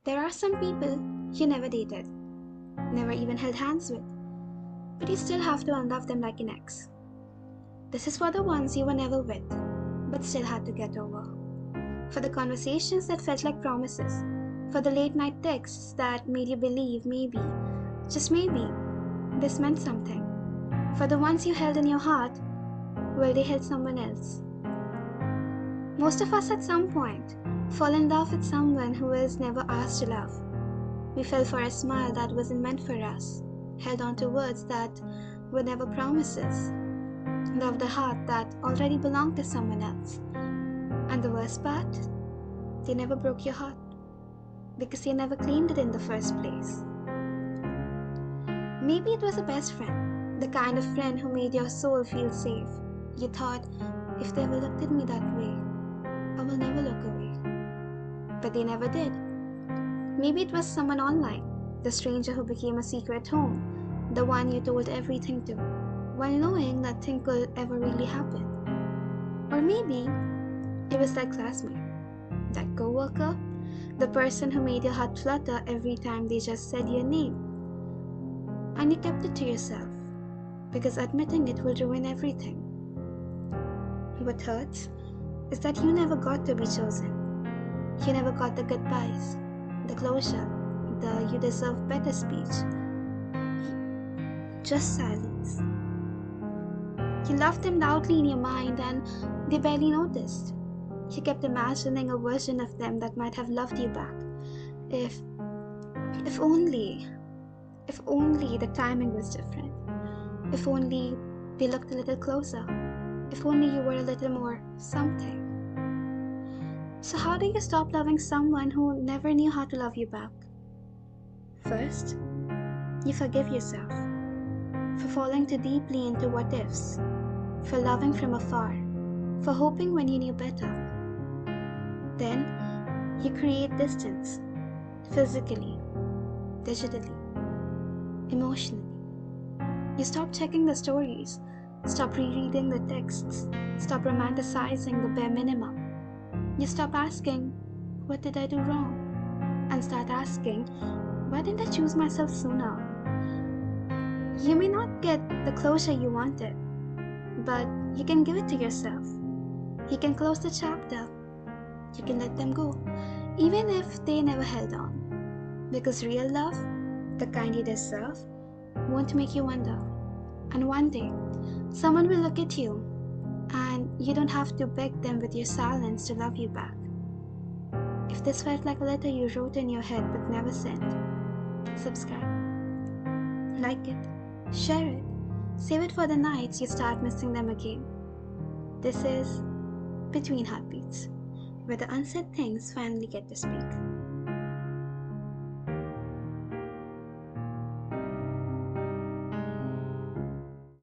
There are some people you never dated, never even held hands with, but you still have to unlove them like an ex. This is for the ones you were never with, but still had to get over. For the conversations that felt like promises. For the late night texts that made you believe maybe, just maybe, this meant something. For the ones you held in your heart while they held someone else. Most of us at some point fall in love with someone who was never asked to love. We fell for a smile that wasn't meant for us, held on to words that were never promises, loved a heart that already belonged to someone else. And the worst part? They never broke your heart because you never claimed it in the first place. Maybe it was a best friend, the kind of friend who made your soul feel safe. You thought, if they ever looked at me that way, I will never look away. But they never did. Maybe it was someone online, the stranger who became a secret home, the one you told everything to, while knowing nothing could ever really happen. Or maybe it was that classmate, that coworker, the person who made your heart flutter every time they just said your name. And you kept it to yourself, because admitting it will ruin everything. What hurts is that you never got to be chosen. You never got the goodbyes, the closure, the you deserve better speech. Just silence. You loved them loudly in your mind and they barely noticed. You kept imagining a version of them that might have loved you back. If if only if only the timing was different. If only they looked a little closer. If only you were a little more something. So how do you stop loving someone who never knew how to love you back? First, you forgive yourself for falling too deeply into what ifs, for loving from afar, for hoping when you knew better. Then, you create distance, physically, digitally, emotionally. You stop checking the stories, stop rereading the texts, stop romanticizing the bare minimum. You stop asking, what did I do wrong? And start asking, why didn't I choose myself sooner? You may not get the closure you wanted, but you can give it to yourself. You can close the chapter. You can let them go, even if they never held on. Because real love, the kind you deserve, won't make you wonder. And one day, someone will look at you, and you don't have to beg them with your silence to love you back. If this felt like a letter you wrote in your head but never sent, subscribe, like it, share it, save it for the nights you start missing them again. This is Between Heartbeats, where the unsaid things finally get to speak.